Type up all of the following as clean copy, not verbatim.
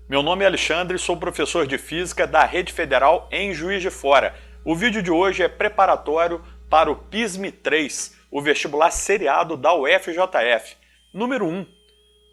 Meu nome é Alexandre e sou professor de Física da Rede Federal em Juiz de Fora. O vídeo de hoje é preparatório para o PISM-3, o vestibular seriado da UFJF. Número 1.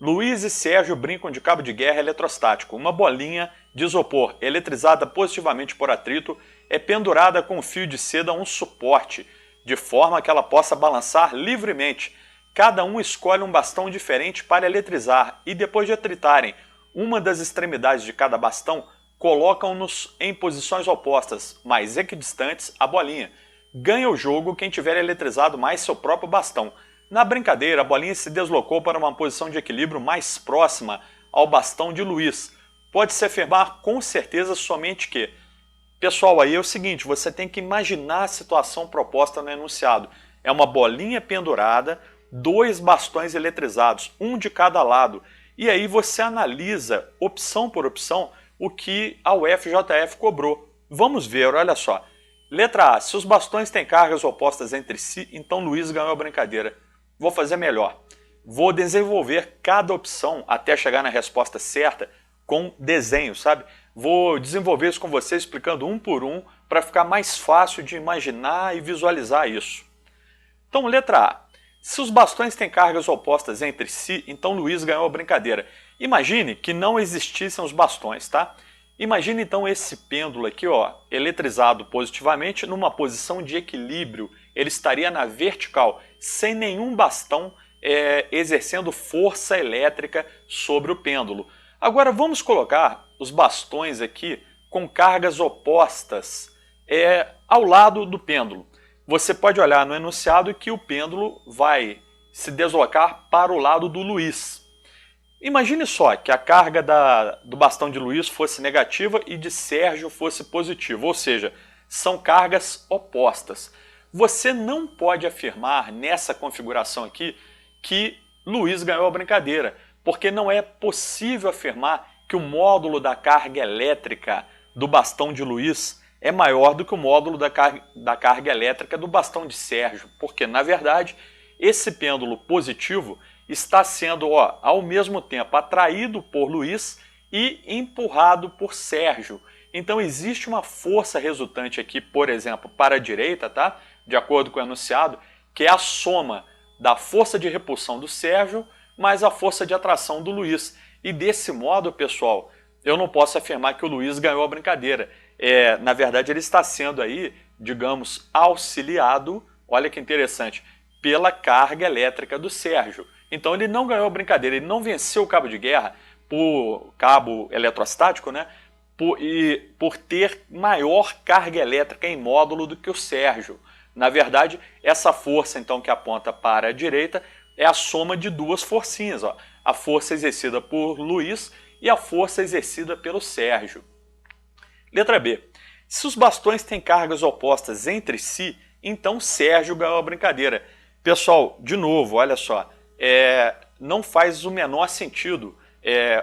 Luiz e Sérgio brincam de cabo de guerra eletrostático. Uma bolinha de isopor eletrizada positivamente por atrito é pendurada com um fio de seda a um suporte, de forma que ela possa balançar livremente. Cada um escolhe um bastão diferente para eletrizar e, depois de atritarem uma das extremidades de cada bastão, colocam-nos em posições opostas, mas equidistantes à bolinha. Ganha o jogo quem tiver eletrizado mais seu próprio bastão. Na brincadeira, a bolinha se deslocou para uma posição de equilíbrio mais próxima ao bastão de Luiz. Pode-se afirmar com certeza somente que... Pessoal, aí é o seguinte, você tem que imaginar a situação proposta no enunciado. É uma bolinha pendurada, dois bastões eletrizados, um de cada lado. E aí você analisa, opção por opção, o que a UFJF cobrou. Vamos ver, olha só. Letra A, se os bastões têm cargas opostas entre si, então Luiz ganhou a brincadeira. Vou fazer melhor. Vou desenvolver cada opção até chegar na resposta certa com desenho, sabe? Vou desenvolver isso com você explicando um por um para ficar mais fácil de imaginar e visualizar isso. Então, letra A. Se os bastões têm cargas opostas entre si, então Luiz ganhou a brincadeira. Imagine que não existissem os bastões, tá? Imagine então esse pêndulo aqui, ó, eletrizado positivamente numa posição de equilíbrio. Ele estaria na vertical, sem nenhum bastão exercendo força elétrica sobre o pêndulo. Agora vamos colocar os bastões aqui com cargas opostas ao lado do pêndulo. Você pode olhar no enunciado que o pêndulo vai se deslocar para o lado do Luiz. Imagine só que a carga do bastão de Luiz fosse negativa e de Sérgio fosse positiva, ou seja, são cargas opostas. Você não pode afirmar nessa configuração aqui que Luiz ganhou a brincadeira, porque não é possível afirmar que o módulo da carga elétrica do bastão de Luiz é maior do que o módulo da carga elétrica do bastão de Sérgio, porque, na verdade, esse pêndulo positivo está sendo, ao mesmo tempo, atraído por Luiz e empurrado por Sérgio. Então, existe uma força resultante aqui, por exemplo, para a direita, tá? De acordo com o enunciado, que é a soma da força de repulsão do Sérgio mais a força de atração do Luiz. E desse modo, pessoal, eu não posso afirmar que o Luiz ganhou a brincadeira. Na verdade, ele está sendo aí, digamos, auxiliado, olha que interessante, pela carga elétrica do Sérgio. Então ele não ganhou a brincadeira, ele não venceu o cabo de guerra, por cabo eletrostático, né? Por ter maior carga elétrica em módulo do que o Sérgio. Na verdade, essa força então que aponta para a direita é a soma de duas forcinhas, ó. A força exercida por Luiz e a força exercida pelo Sérgio. Letra B. Se os bastões têm cargas opostas entre si, então Sérgio ganhou a brincadeira. Pessoal, de novo, olha só, não faz o menor sentido,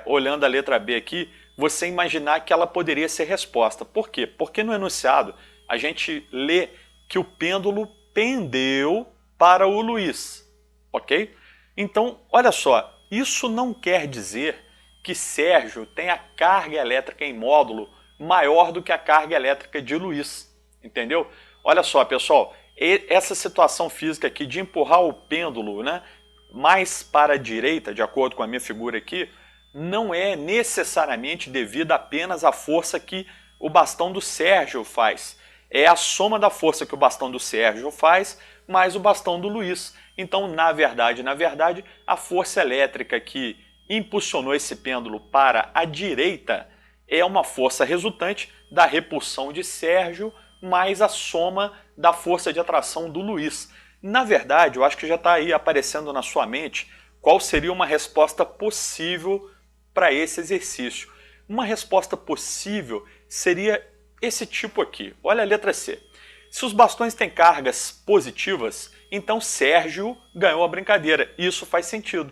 olhando a letra B aqui, você imaginar que ela poderia ser resposta. Por quê? Porque no enunciado a gente lê que o pêndulo pendeu para o Luiz, ok? Então, olha só, isso não quer dizer que Sérgio tenha carga elétrica em módulo maior do que a carga elétrica de Luiz, entendeu? Olha só, pessoal, essa situação física aqui de empurrar o pêndulo, né, mais para a direita, de acordo com a minha figura aqui, não é necessariamente devido apenas à força que o bastão do Sérgio faz. É a soma da força que o bastão do Sérgio faz mais o bastão do Luiz. Então, na verdade, a força elétrica que impulsionou esse pêndulo para a direita é uma força resultante da repulsão de Sérgio mais a soma da força de atração do Luiz. Na verdade, eu acho que já está aí aparecendo na sua mente qual seria uma resposta possível para esse exercício. Uma resposta possível seria esse tipo aqui. Olha a letra C. Se os bastões têm cargas positivas, então Sérgio ganhou a brincadeira. Isso faz sentido.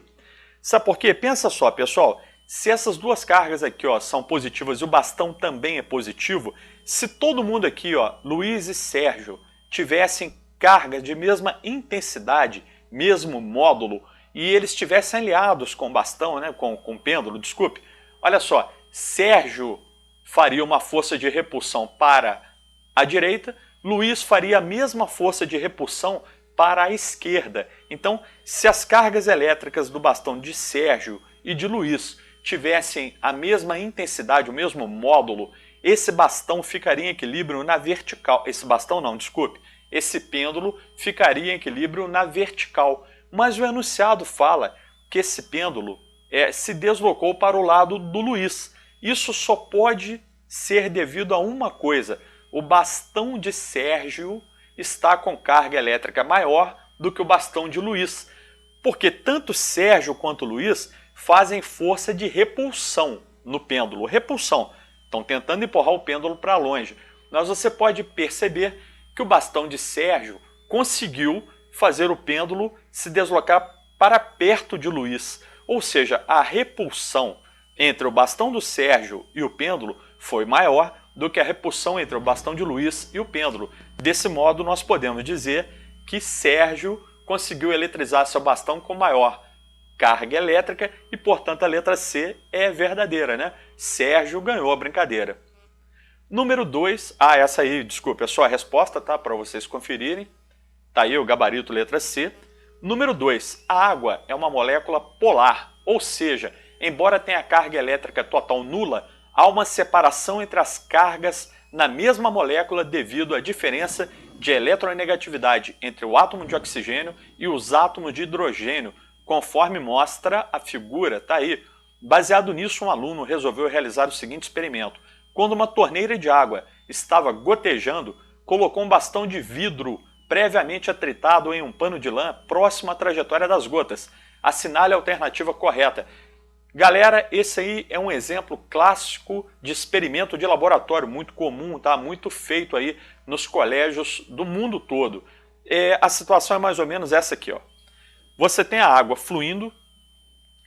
Sabe por quê? Pensa só, pessoal. Se essas duas cargas aqui, ó, são positivas e o bastão também é positivo, se todo mundo aqui, ó, Luiz e Sérgio, tivessem carga de mesma intensidade, mesmo módulo, e eles estivessem aliados com o bastão, né, com o pêndulo, desculpe, olha só, Sérgio faria uma força de repulsão para a direita, Luiz faria a mesma força de repulsão para a esquerda. Então, se as cargas elétricas do bastão de Sérgio e de Luiz tivessem a mesma intensidade, o mesmo módulo, esse bastão ficaria em equilíbrio na vertical. Esse bastão não, desculpe. Esse pêndulo ficaria em equilíbrio na vertical. Mas o enunciado fala que esse pêndulo se deslocou para o lado do Luiz. Isso só pode ser devido a uma coisa: o bastão de Sérgio está com carga elétrica maior do que o bastão de Luiz, porque tanto Sérgio quanto Luiz fazem força de repulsão no pêndulo. Repulsão, estão tentando empurrar o pêndulo para longe. Mas você pode perceber que o bastão de Sérgio conseguiu fazer o pêndulo se deslocar para perto de Luiz. Ou seja, a repulsão entre o bastão do Sérgio e o pêndulo foi maior do que a repulsão entre o bastão de Luiz e o pêndulo. Desse modo, nós podemos dizer que Sérgio conseguiu eletrizar seu bastão com maior carga elétrica e, portanto, a letra C é verdadeira, né? Sérgio ganhou a brincadeira. Número 2, essa aí, desculpe, é só a resposta, tá? Para vocês conferirem. Tá aí o gabarito letra C. Número 2, a água é uma molécula polar, ou seja, embora tenha carga elétrica total nula, há uma separação entre as cargas na mesma molécula devido à diferença de eletronegatividade entre o átomo de oxigênio e os átomos de hidrogênio, conforme mostra a figura, tá aí. Baseado nisso, um aluno resolveu realizar o seguinte experimento. Quando uma torneira de água estava gotejando, colocou um bastão de vidro previamente atritado em um pano de lã próximo à trajetória das gotas. Assinale a alternativa correta. Galera, esse aí é um exemplo clássico de experimento de laboratório, muito comum, tá? Muito feito aí nos colégios do mundo todo. A situação é mais ou menos essa aqui, ó. Você tem a água fluindo,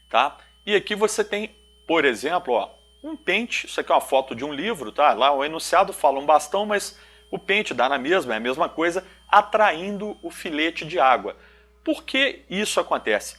tá? E aqui você tem, por exemplo, ó, um pente. Isso aqui é uma foto de um livro, tá? Lá o enunciado fala um bastão, mas o pente dá na mesma, é a mesma coisa, atraindo o filete de água. Por que isso acontece?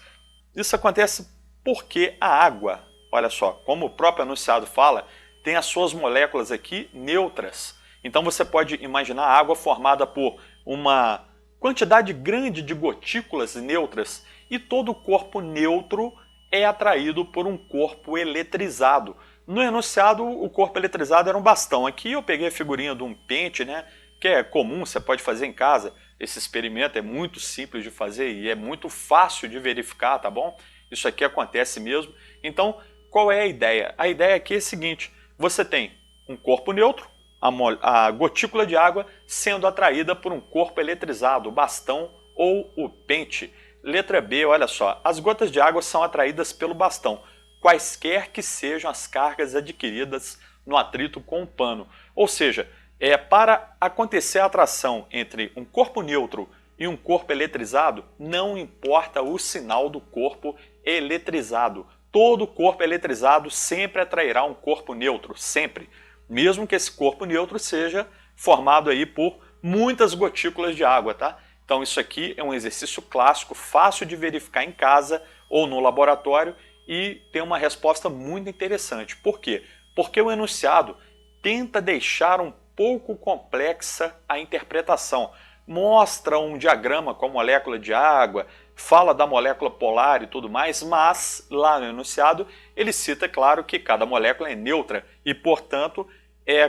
Isso acontece porque a água, olha só, como o próprio enunciado fala, tem as suas moléculas aqui neutras. Então você pode imaginar a água formada por uma quantidade grande de gotículas neutras e todo o corpo neutro é atraído por um corpo eletrizado. No enunciado, o corpo eletrizado era um bastão. Aqui eu peguei a figurinha de um pente, né, que é comum, você pode fazer em casa. Esse experimento é muito simples de fazer e é muito fácil de verificar, tá bom? Isso aqui acontece mesmo. Então, qual é a ideia? A ideia aqui é a seguinte: você tem um corpo neutro, a gotícula de água sendo atraída por um corpo eletrizado, o bastão ou o pente. Letra B, olha só, as gotas de água são atraídas pelo bastão, quaisquer que sejam as cargas adquiridas no atrito com o pano. Ou seja, para acontecer a atração entre um corpo neutro e um corpo eletrizado, não importa o sinal do corpo eletrizado. Todo corpo eletrizado sempre atrairá um corpo neutro, sempre. Mesmo que esse corpo neutro seja formado aí por muitas gotículas de água, tá? Então isso aqui é um exercício clássico, fácil de verificar em casa ou no laboratório e tem uma resposta muito interessante. Por quê? Porque o enunciado tenta deixar um pouco complexa a interpretação. Mostra um diagrama com a molécula de água, fala da molécula polar e tudo mais, mas lá no enunciado ele cita, claro, que cada molécula é neutra e, portanto,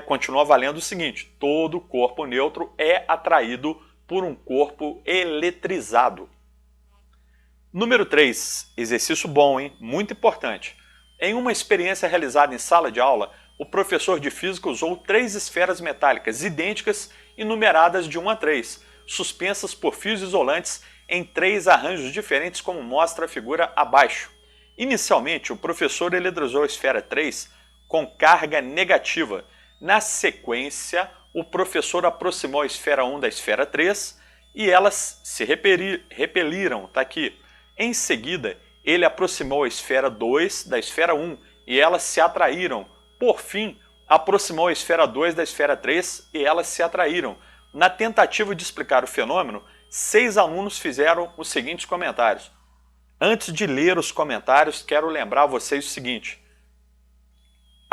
continua valendo o seguinte: todo corpo neutro é atraído por um corpo eletrizado. Número 3, exercício bom, hein? Muito importante. Em uma experiência realizada em sala de aula, o professor de física usou 3 esferas metálicas idênticas e numeradas de 1 a 3, suspensas por fios isolantes em 3 arranjos diferentes, como mostra a figura abaixo. Inicialmente, o professor eletrizou a esfera 3 com carga negativa. Na sequência, o professor aproximou a esfera 1 da esfera 3 e elas se repeliram, tá aqui. Em seguida, ele aproximou a esfera 2 da esfera 1 e elas se atraíram. Por fim, aproximou a esfera 2 da esfera 3 e elas se atraíram. Na tentativa de explicar o fenômeno, 6 alunos fizeram os seguintes comentários. Antes de ler os comentários, quero lembrar a vocês o seguinte: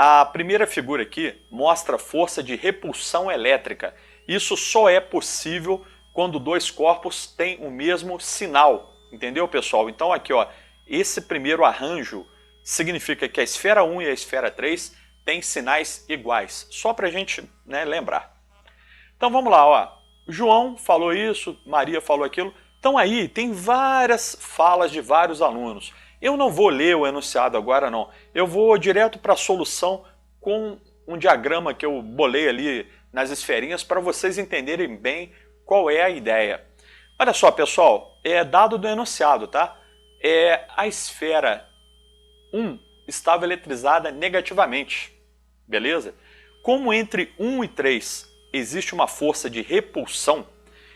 A primeira figura aqui mostra a força de repulsão elétrica. Isso só é possível quando dois corpos têm o mesmo sinal. Entendeu, pessoal? Então aqui, ó, esse primeiro arranjo significa que a esfera 1 e a esfera 3 têm sinais iguais. Só para a gente, né, lembrar. Então vamos lá, ó. João falou isso, Maria falou aquilo. Então aí tem várias falas de vários alunos. Eu não vou ler o enunciado agora não. Eu vou direto para a solução com um diagrama que eu bolei ali nas esferinhas para vocês entenderem bem qual é a ideia. Olha só, pessoal, é dado do enunciado, tá? A esfera 1 estava eletrizada negativamente, beleza? Como entre 1 e 3 existe uma força de repulsão,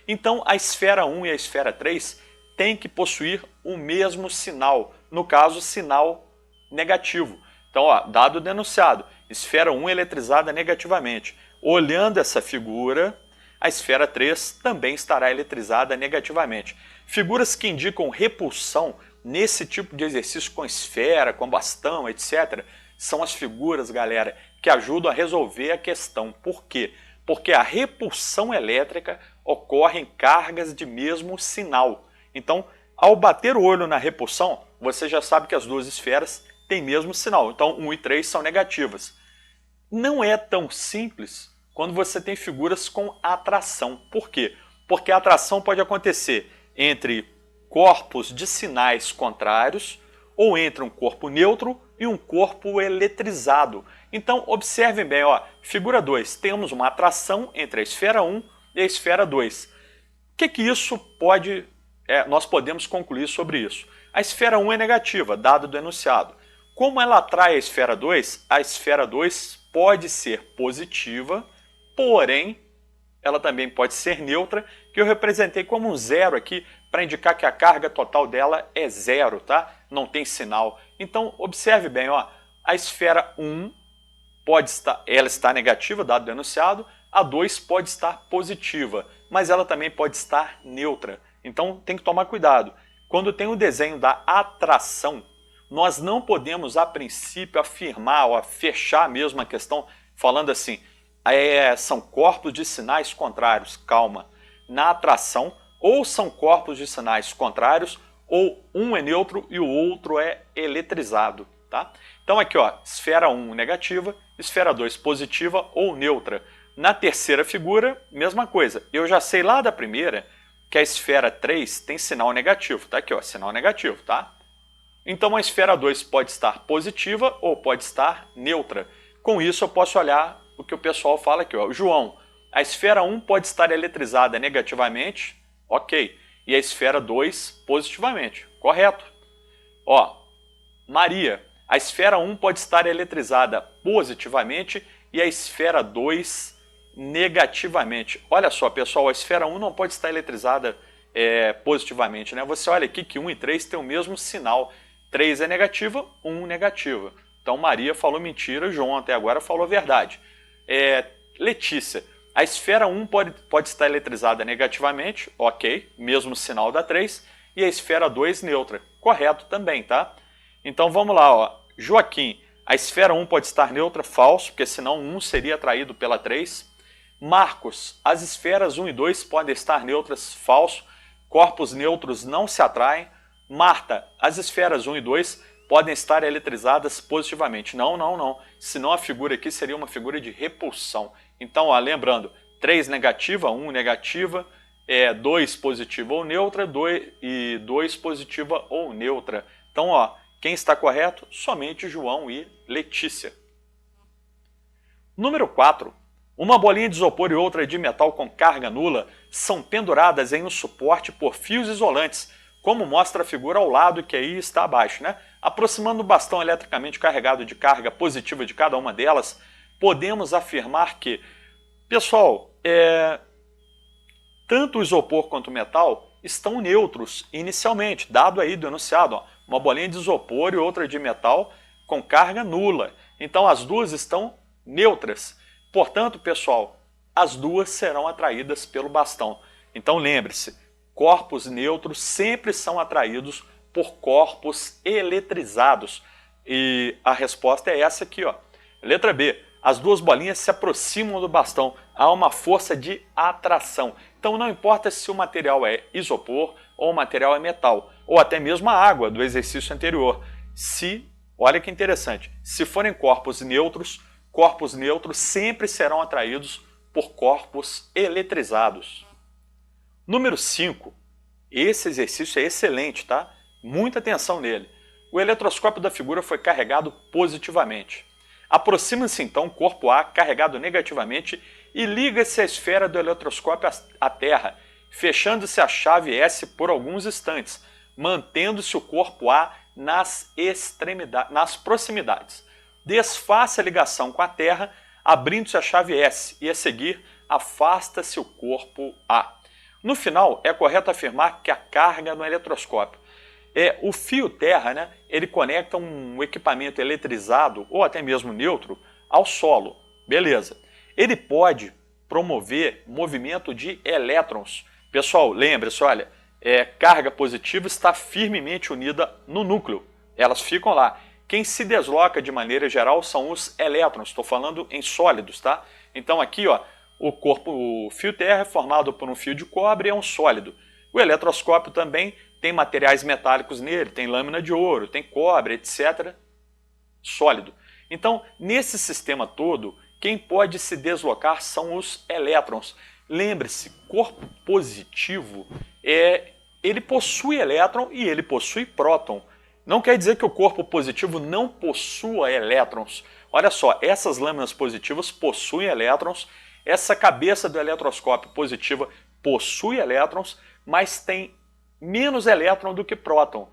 então a esfera 1 e a esfera 3 têm que possuir o mesmo sinal, no caso, sinal negativo. Então, ó, dado do enunciado, esfera 1 eletrizada negativamente. Olhando essa figura, a esfera 3 também estará eletrizada negativamente. Figuras que indicam repulsão nesse tipo de exercício com esfera, com bastão, etc., são as figuras, galera, que ajudam a resolver a questão. Por quê? Porque a repulsão elétrica ocorre em cargas de mesmo sinal. Então, ao bater o olho na repulsão, você já sabe que as duas esferas têm mesmo sinal. Então, 1 e 3 são negativas. Não é tão simples quando você tem figuras com atração. Por quê? Porque a atração pode acontecer entre corpos de sinais contrários ou entre um corpo neutro e um corpo eletrizado. Então, observem bem, ó, figura 2, temos uma atração entre a esfera 1 e a esfera 2. O que isso pode, nós podemos concluir sobre isso? A esfera 1 é negativa, dado do enunciado. Como ela atrai a esfera 2 pode ser positiva, porém, ela também pode ser neutra, que eu representei como um zero aqui, para indicar que a carga total dela é zero, tá? Não tem sinal. Então, observe bem, ó, a esfera 1 ela está negativa, dado o enunciado, a 2 pode estar positiva, mas ela também pode estar neutra. Então, tem que tomar cuidado. Quando tem o desenho da atração, nós não podemos, a princípio, afirmar ou fechar mesmo a questão falando assim, são corpos de sinais contrários. Calma. Na atração, ou são corpos de sinais contrários, ou um é neutro e o outro é eletrizado. Tá? Então aqui, ó, esfera 1 negativa, esfera 2 positiva ou neutra. Na terceira figura, mesma coisa. Eu já sei lá da primeira que a esfera 3 tem sinal negativo. Tá aqui, ó, sinal negativo, tá? Então a esfera 2 pode estar positiva ou pode estar neutra. Com isso eu posso olhar o que o pessoal fala aqui, ó. João, a esfera 1 pode estar eletrizada negativamente, ok. E a esfera 2 positivamente, correto. Ó, Maria, a esfera 1 pode estar eletrizada positivamente e a esfera 2 negativamente. Olha só, pessoal, a esfera 1 não pode estar eletrizada positivamente, né? Você olha aqui que 1 e 3 têm o mesmo sinal. 3 é negativa, 1 negativa. Então Maria falou mentira, João até agora falou a verdade. Letícia, a esfera 1 pode estar eletrizada negativamente, ok, mesmo sinal da 3, e a esfera 2 neutra, correto também, tá? Então vamos lá, ó. Joaquim, a esfera 1 pode estar neutra, falso, porque senão 1 seria atraído pela 3. Marcos, as esferas 1 e 2 podem estar neutras, falso, corpos neutros não se atraem. Marta, as esferas 1 e 2 podem estar eletrizadas positivamente. Não, não, não. Senão a figura aqui seria uma figura de repulsão. Então, ó, lembrando, 3 negativa, 1 negativa, 2 positiva ou neutra, 2 positiva ou neutra. Então, ó, quem está correto? Somente João e Letícia. Número 4. Uma bolinha de isopor e outra de metal com carga nula são penduradas em um suporte por fios isolantes, como mostra a figura ao lado que aí está abaixo, né? Aproximando o bastão eletricamente carregado de carga positiva de cada uma delas, podemos afirmar que, pessoal, tanto o isopor quanto o metal estão neutros inicialmente, dado aí do enunciado, ó, uma bolinha de isopor e outra de metal com carga nula. Então as duas estão neutras. Portanto, pessoal, as duas serão atraídas pelo bastão. Então lembre-se, corpos neutros sempre são atraídos por corpos eletrizados. E a resposta é essa aqui, ó. Letra B, as duas bolinhas se aproximam do bastão, há uma força de atração. Então não importa se o material é isopor ou o material é metal, ou até mesmo a água do exercício anterior. Olha que interessante, se forem corpos neutros sempre serão atraídos por corpos eletrizados. Número 5. Esse exercício é excelente, tá? Muita atenção nele. O eletroscópio da figura foi carregado positivamente. Aproxima-se então o corpo A carregado negativamente e liga-se a esfera do eletroscópio à Terra, fechando-se a chave S por alguns instantes, mantendo-se o corpo A nas proximidades. Desfaça a ligação com a Terra, abrindo-se a chave S e a seguir afasta-se o corpo A. No final, é correto afirmar que a carga no eletroscópio o fio terra, né, ele conecta um equipamento eletrizado ou até mesmo neutro ao solo. Beleza. Ele pode promover movimento de elétrons. Pessoal, lembre-se, olha, carga positiva está firmemente unida no núcleo. Elas ficam lá. Quem se desloca de maneira geral são os elétrons. Estou falando em sólidos, tá? Então aqui, ó, o fio terra é formado por um fio de cobre e é um sólido. O eletroscópio também tem materiais metálicos nele, tem lâmina de ouro, tem cobre, etc. Sólido. Então, nesse sistema todo, quem pode se deslocar são os elétrons. Lembre-se, corpo positivo, ele possui elétron e ele possui próton. Não quer dizer que o corpo positivo não possua elétrons. Olha só, essas lâminas positivas possuem elétrons, essa cabeça do eletroscópio positiva possui elétrons, mas tem menos elétron do que próton.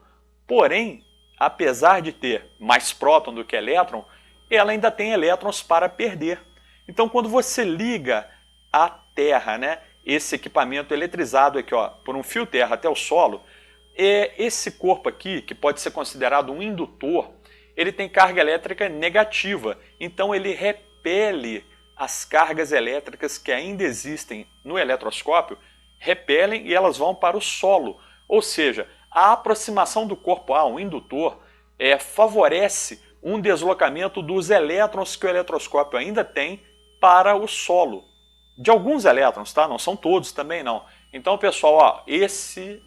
Porém, apesar de ter mais próton do que elétron, ela ainda tem elétrons para perder. Então, quando você liga a Terra, né, esse equipamento eletrizado aqui, ó, por um fio terra até o solo, esse corpo aqui, que pode ser considerado um indutor, ele tem carga elétrica negativa. Então, ele repele as cargas elétricas que ainda existem no eletroscópio, repelem e elas vão para o solo. Ou seja, a aproximação do corpo A, um indutor, favorece um deslocamento dos elétrons que o eletroscópio ainda tem para o solo. De alguns elétrons, tá? Não são todos também não. Então, pessoal, ó, esse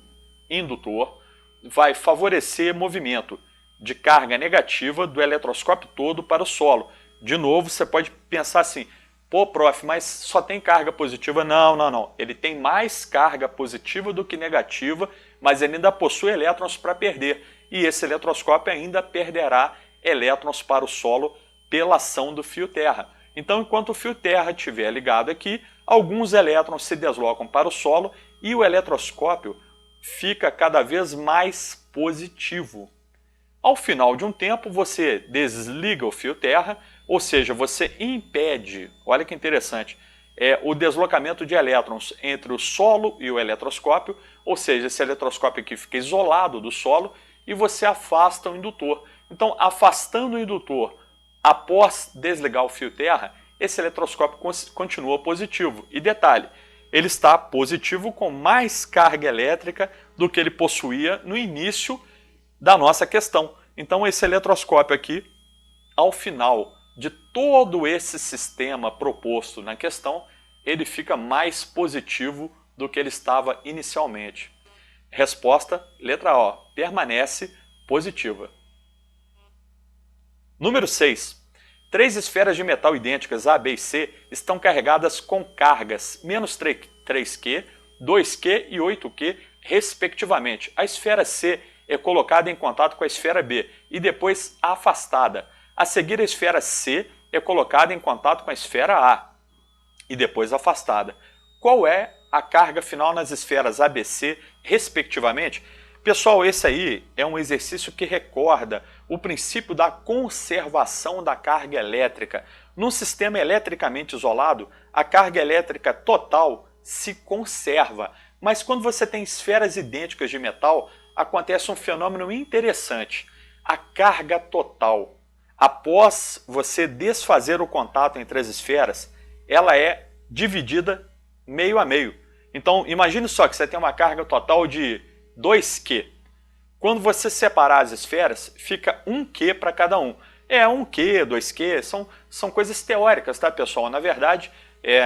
indutor vai favorecer movimento de carga negativa do eletroscópio todo para o solo. De novo, você pode pensar assim, pô, prof, mas só tem carga positiva? Não, não, não. Ele tem mais carga positiva do que negativa, mas ele ainda possui elétrons para perder. E esse eletroscópio ainda perderá elétrons para o solo pela ação do fio terra. Então, enquanto o fio terra estiver ligado aqui, alguns elétrons se deslocam para o solo e o eletroscópio fica cada vez mais positivo. Ao final de um tempo, você desliga o fio terra, ou seja, você impede, olha que interessante, o deslocamento de elétrons entre o solo e o eletroscópio, ou seja, esse eletroscópio aqui fica isolado do solo e você afasta o indutor. Então, afastando o indutor após desligar o fio terra, esse eletroscópio continua positivo. E detalhe, ele está positivo com mais carga elétrica do que ele possuía no início da nossa questão. Então esse eletroscópio aqui, ao final de todo esse sistema proposto na questão, ele fica mais positivo do que ele estava inicialmente. Resposta, letra O, permanece positiva. Número 6. 3 esferas de metal idênticas A, B e C estão carregadas com cargas menos 3Q, 2Q e 8Q, respectivamente. A esfera C é colocada em contato com a esfera B e depois afastada. A seguir, a esfera C é colocada em contato com a esfera A e depois afastada. Qual é a carga final nas esferas ABC, respectivamente? Pessoal, esse aí é um exercício que recorda o princípio da conservação da carga elétrica. Num sistema eletricamente isolado, a carga elétrica total se conserva. Mas quando você tem esferas idênticas de metal, acontece um fenômeno interessante. A carga total, após você desfazer o contato entre as esferas, ela é dividida meio a meio. Então, imagine só que você tem uma carga total de 2Q. Quando você separar as esferas, fica 1Q para cada um. É 1Q, 2Q, são coisas teóricas, tá, pessoal? Na verdade,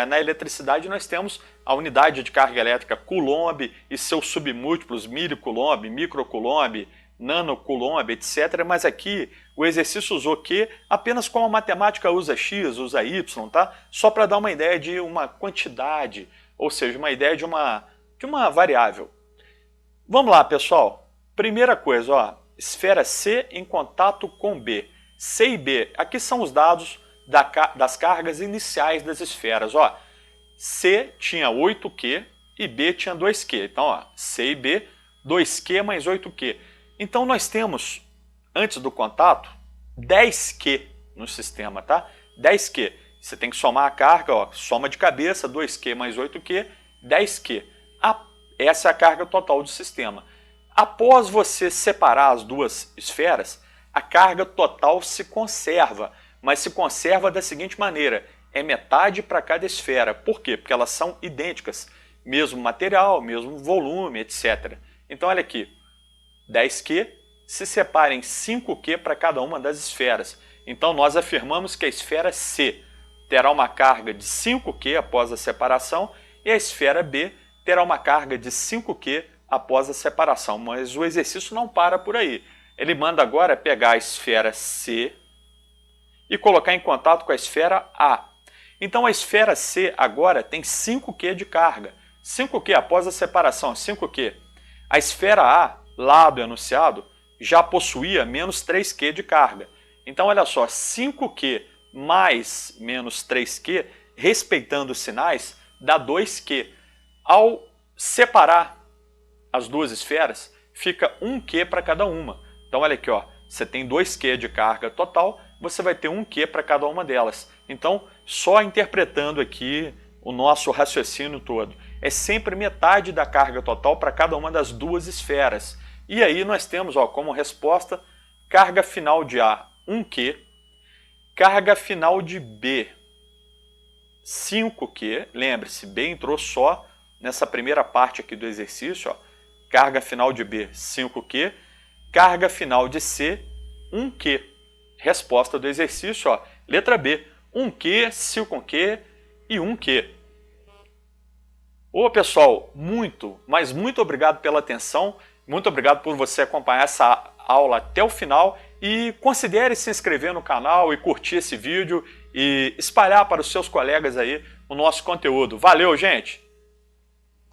na eletricidade nós temos a unidade de carga elétrica Coulomb e seus submúltiplos, milicoulomb, microcoulomb, nanocoulomb, etc. Mas aqui o exercício usou Q apenas como a matemática usa X, usa Y, tá? Só para dar uma ideia de uma quantidade, ou seja, uma ideia de uma variável. Vamos lá, pessoal. Primeira coisa, ó, esfera C em contato com B. C e B, aqui são os dados das cargas iniciais das esferas. Ó, C tinha 8Q e B tinha 2Q. Então, ó, C e B, 2Q mais 8Q. Então, nós temos, antes do contato, 10Q no sistema, tá? 10Q. Você tem que somar a carga, ó, soma de cabeça, 2Q mais 8Q, 10Q. Essa é a carga total do sistema. Após você separar as duas esferas, a carga total se conserva, mas se conserva da seguinte maneira, é metade para cada esfera. Por quê? Porque elas são idênticas, mesmo material, mesmo volume, etc. Então olha aqui, 10Q se separa em 5Q para cada uma das esferas. Então nós afirmamos que a esfera C terá uma carga de 5Q após a separação e a esfera B terá uma carga de 5Q após a separação, mas o exercício não para por aí. Ele manda agora pegar a esfera C e colocar em contato com a esfera A. Então a esfera C agora tem 5Q de carga. 5Q após a separação, 5Q. A esfera A, lá do enunciado, já possuía menos 3Q de carga. Então olha só, 5Q mais menos 3Q, respeitando os sinais, dá 2Q. Ao separar as duas esferas, fica 1Q para cada uma. Então olha aqui, ó, você tem 2Q de carga total, você vai ter 1Q para cada uma delas. Então, só interpretando aqui o nosso raciocínio todo, é sempre metade da carga total para cada uma das duas esferas. E aí nós temos, ó, como resposta, carga final de A, 1Q, carga final de B, 5Q, lembre-se, B entrou só nessa primeira parte aqui do exercício, ó, carga final de B, 5Q, carga final de C, 1Q. Resposta do exercício, ó, letra B, 1Q, 5Q e 1Q. Ô pessoal, mas muito obrigado pela atenção, muito obrigado por você acompanhar essa aula até o final e considere se inscrever no canal e curtir esse vídeo e espalhar para os seus colegas aí o nosso conteúdo. Valeu, gente!